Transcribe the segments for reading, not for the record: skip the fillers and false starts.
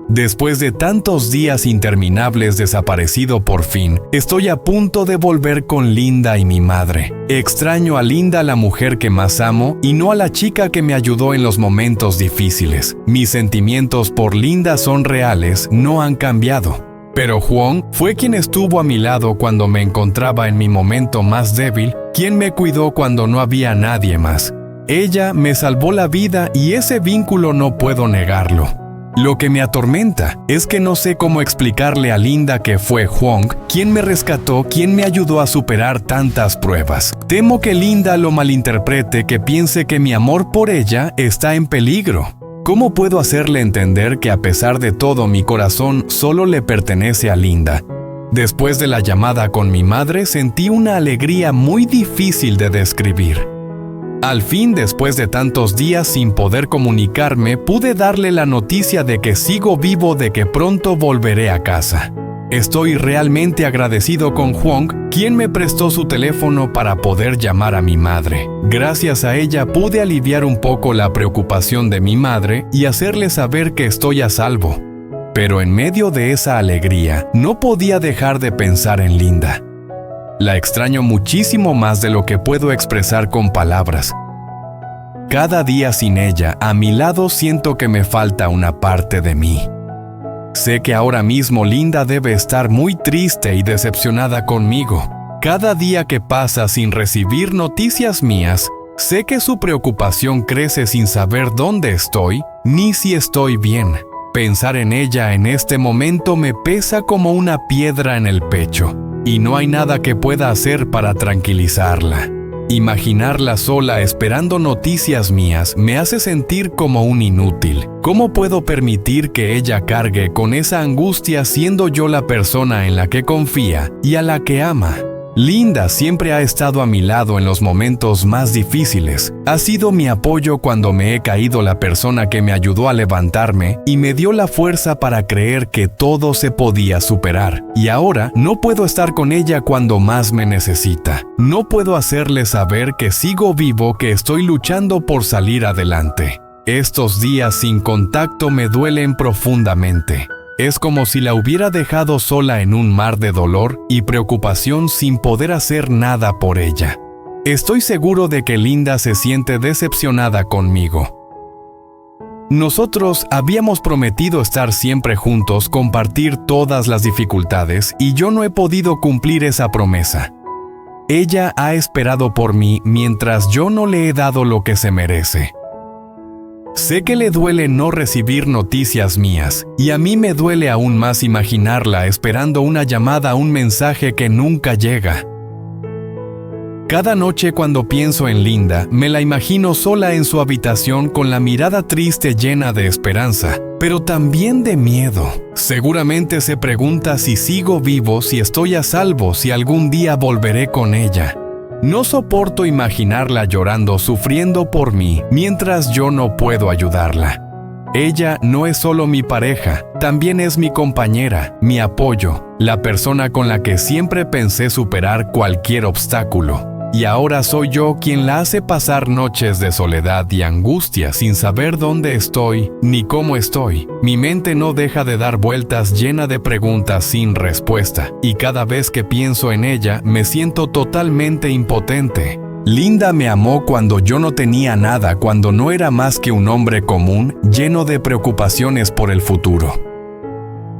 Después de tantos días interminables desaparecido por fin, estoy a punto de volver con Linda y mi madre. Extraño a Linda, la mujer que más amo, y no a la chica que me ayudó en los momentos difíciles. Mis sentimientos por Linda son reales, no han cambiado. Pero Hwang fue quien estuvo a mi lado cuando me encontraba en mi momento más débil, quien me cuidó cuando no había nadie más. Ella me salvó la vida y ese vínculo no puedo negarlo. Lo que me atormenta es que no sé cómo explicarle a Linda que fue Hwang quien me rescató, quien me ayudó a superar tantas pruebas. Temo que Linda lo malinterprete, que piense que mi amor por ella está en peligro. ¿Cómo puedo hacerle entender que a pesar de todo mi corazón solo le pertenece a Linda? Después de la llamada con mi madre sentí una alegría muy difícil de describir. Al fin, después de tantos días sin poder comunicarme, pude darle la noticia de que sigo vivo, de que pronto volveré a casa. Estoy realmente agradecido con Hwang, quien me prestó su teléfono para poder llamar a mi madre. Gracias a ella pude aliviar un poco la preocupación de mi madre y hacerle saber que estoy a salvo. Pero en medio de esa alegría, no podía dejar de pensar en Linda. La extraño muchísimo más de lo que puedo expresar con palabras. Cada día sin ella, a mi lado, siento que me falta una parte de mí. Sé que ahora mismo Linda debe estar muy triste y decepcionada conmigo. Cada día que pasa sin recibir noticias mías, sé que su preocupación crece sin saber dónde estoy, ni si estoy bien. Pensar en ella en este momento me pesa como una piedra en el pecho. Y no hay nada que pueda hacer para tranquilizarla. Imaginarla sola esperando noticias mías me hace sentir como un inútil. ¿Cómo puedo permitir que ella cargue con esa angustia siendo yo la persona en la que confía y a la que ama? Linda siempre ha estado a mi lado en los momentos más difíciles. Ha sido mi apoyo cuando me he caído, la persona que me ayudó a levantarme y me dio la fuerza para creer que todo se podía superar. Y ahora no puedo estar con ella cuando más me necesita. No puedo hacerle saber que sigo vivo, que estoy luchando por salir adelante. Estos días sin contacto me duelen profundamente. Es como si la hubiera dejado sola en un mar de dolor y preocupación sin poder hacer nada por ella. Estoy seguro de que Linda se siente decepcionada conmigo. Nosotros habíamos prometido estar siempre juntos, compartir todas las dificultades, y yo no he podido cumplir esa promesa. Ella ha esperado por mí mientras yo no le he dado lo que se merece. Sé que le duele no recibir noticias mías, y a mí me duele aún más imaginarla esperando una llamada, un mensaje que nunca llega. Cada noche cuando pienso en Linda, me la imagino sola en su habitación con la mirada triste, llena de esperanza, pero también de miedo. Seguramente se pregunta si sigo vivo, si estoy a salvo, si algún día volveré con ella. No soporto imaginarla llorando, sufriendo por mí, mientras yo no puedo ayudarla. Ella no es solo mi pareja, también es mi compañera, mi apoyo, la persona con la que siempre pensé superar cualquier obstáculo. Y ahora soy yo quien la hace pasar noches de soledad y angustia sin saber dónde estoy ni cómo estoy. Mi mente no deja de dar vueltas, llena de preguntas sin respuesta, y cada vez que pienso en ella me siento totalmente impotente. Linda me amó cuando yo no tenía nada, cuando no era más que un hombre común, lleno de preocupaciones por el futuro.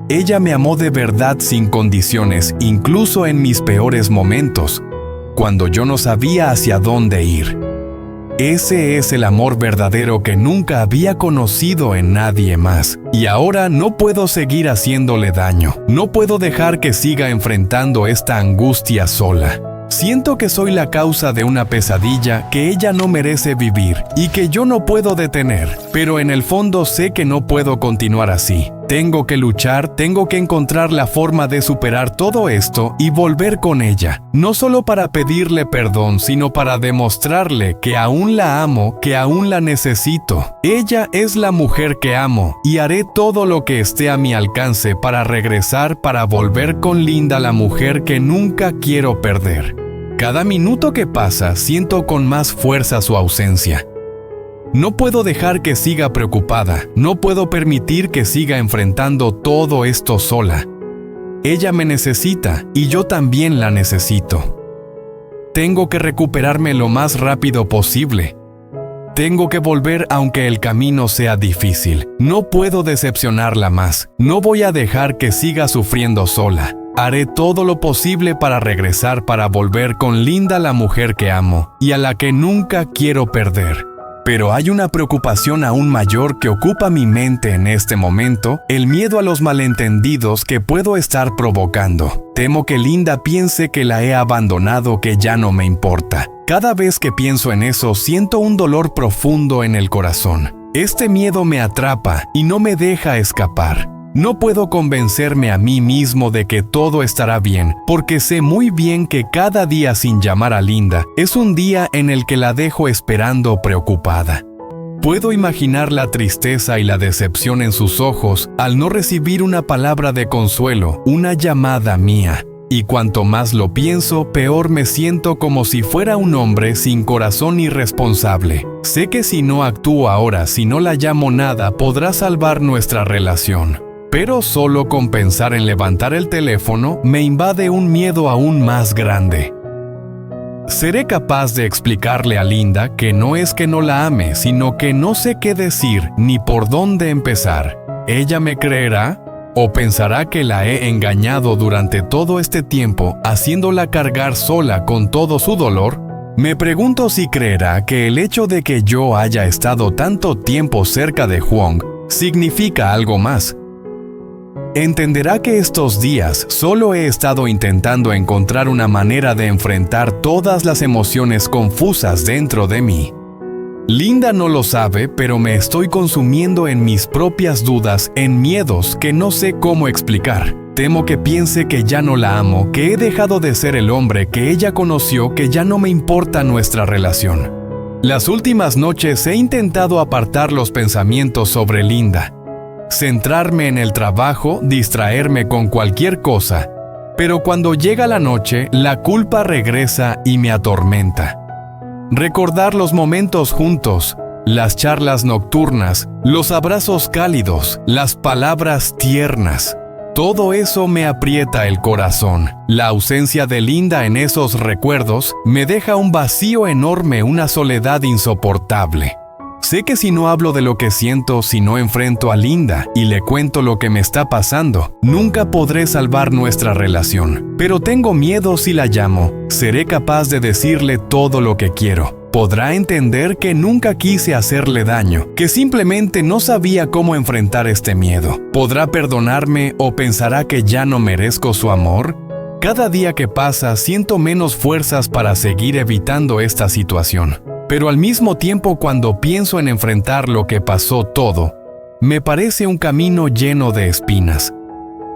Ella me amó de verdad, sin condiciones, incluso en mis peores momentos, cuando yo no sabía hacia dónde ir. Ese es el amor verdadero que nunca había conocido en nadie más. Y ahora no puedo seguir haciéndole daño. No puedo dejar que siga enfrentando esta angustia sola. Siento que soy la causa de una pesadilla que ella no merece vivir y que yo no puedo detener, pero en el fondo sé que no puedo continuar así. Tengo que luchar, tengo que encontrar la forma de superar todo esto y volver con ella, no solo para pedirle perdón, sino para demostrarle que aún la amo, que aún la necesito. Ella es la mujer que amo y haré todo lo que esté a mi alcance para regresar, para volver con Linda, la mujer que nunca quiero perder. Cada minuto que pasa siento con más fuerza su ausencia. No puedo dejar que siga preocupada, no puedo permitir que siga enfrentando todo esto sola. Ella me necesita y yo también la necesito. Tengo que recuperarme lo más rápido posible. Tengo que volver aunque el camino sea difícil. No puedo decepcionarla más. No voy a dejar que siga sufriendo sola. Haré todo lo posible para regresar, para volver con Linda, la mujer que amo y a la que nunca quiero perder. Pero hay una preocupación aún mayor que ocupa mi mente en este momento, el miedo a los malentendidos que puedo estar provocando. Temo que Linda piense que la he abandonado, que ya no me importa. Cada vez que pienso en eso, siento un dolor profundo en el corazón. Este miedo me atrapa y no me deja escapar. No puedo convencerme a mí mismo de que todo estará bien, porque sé muy bien que cada día sin llamar a Linda es un día en el que la dejo esperando preocupada. Puedo imaginar la tristeza y la decepción en sus ojos al no recibir una palabra de consuelo, una llamada mía. Y cuanto más lo pienso, peor me siento, como si fuera un hombre sin corazón irresponsable. Sé que si no actúo ahora, si no la llamo, nada podrá salvar nuestra relación. Pero solo con pensar en levantar el teléfono me invade un miedo aún más grande. ¿Seré capaz de explicarle a Linda que no es que no la ame, sino que no sé qué decir ni por dónde empezar? ¿Ella me creerá? ¿O pensará que la he engañado durante todo este tiempo, haciéndola cargar sola con todo su dolor? Me pregunto si creerá que el hecho de que yo haya estado tanto tiempo cerca de Hwang significa algo más. Entenderá que estos días solo he estado intentando encontrar una manera de enfrentar todas las emociones confusas dentro de mí. Linda no lo sabe, pero me estoy consumiendo en mis propias dudas, en miedos que no sé cómo explicar. Temo que piense que ya no la amo, que he dejado de ser el hombre que ella conoció, que ya no me importa nuestra relación. Las últimas noches he intentado apartar los pensamientos sobre Linda, centrarme en el trabajo, distraerme con cualquier cosa. Pero cuando llega la noche, la culpa regresa y me atormenta. Recordar los momentos juntos, las charlas nocturnas, los abrazos cálidos, las palabras tiernas. Todo eso me aprieta el corazón. La ausencia de Linda en esos recuerdos me deja un vacío enorme, una soledad insoportable. Sé que si no hablo de lo que siento, si no enfrento a Linda y le cuento lo que me está pasando, nunca podré salvar nuestra relación. Pero tengo miedo. Si la llamo, seré capaz de decirle todo lo que quiero. Podrá entender que nunca quise hacerle daño, que simplemente no sabía cómo enfrentar este miedo. ¿Podrá perdonarme o pensará que ya no merezco su amor? Cada día que pasa siento menos fuerzas para seguir evitando esta situación. Pero al mismo tiempo, cuando pienso en enfrentar lo que pasó todo, me parece un camino lleno de espinas.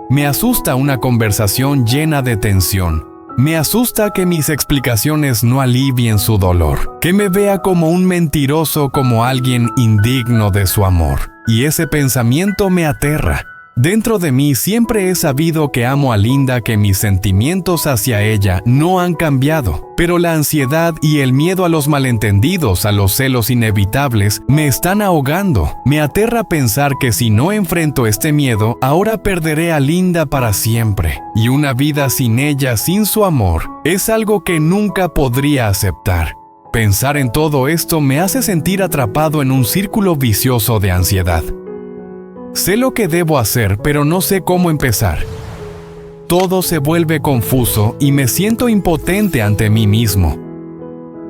Me asusta una conversación llena de tensión. Me asusta que mis explicaciones no alivien su dolor, que me vea como un mentiroso, como alguien indigno de su amor. Y ese pensamiento me aterra. Dentro de mí siempre he sabido que amo a Linda, que mis sentimientos hacia ella no han cambiado, pero la ansiedad y el miedo a los malentendidos, a los celos inevitables, me están ahogando. Me aterra pensar que si no enfrento este miedo, ahora perderé a Linda para siempre, y una vida sin ella, sin su amor, es algo que nunca podría aceptar. Pensar en todo esto me hace sentir atrapado en un círculo vicioso de ansiedad. Sé lo que debo hacer, pero no sé cómo empezar. Todo se vuelve confuso y me siento impotente ante mí mismo.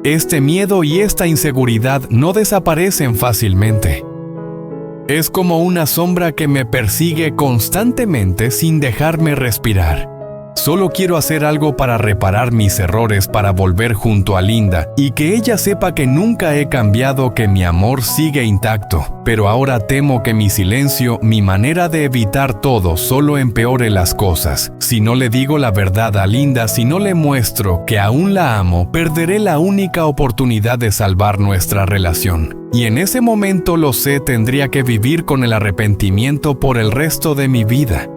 Este miedo y esta inseguridad no desaparecen fácilmente. Es como una sombra que me persigue constantemente sin dejarme respirar. Solo quiero hacer algo para reparar mis errores, para volver junto a Linda y que ella sepa que nunca he cambiado, que mi amor sigue intacto. Pero ahora temo que mi silencio, mi manera de evitar todo, solo empeore las cosas. Si no le digo la verdad a Linda, si no le muestro que aún la amo, perderé la única oportunidad de salvar nuestra relación. Y en ese momento, lo sé, tendría que vivir con el arrepentimiento por el resto de mi vida.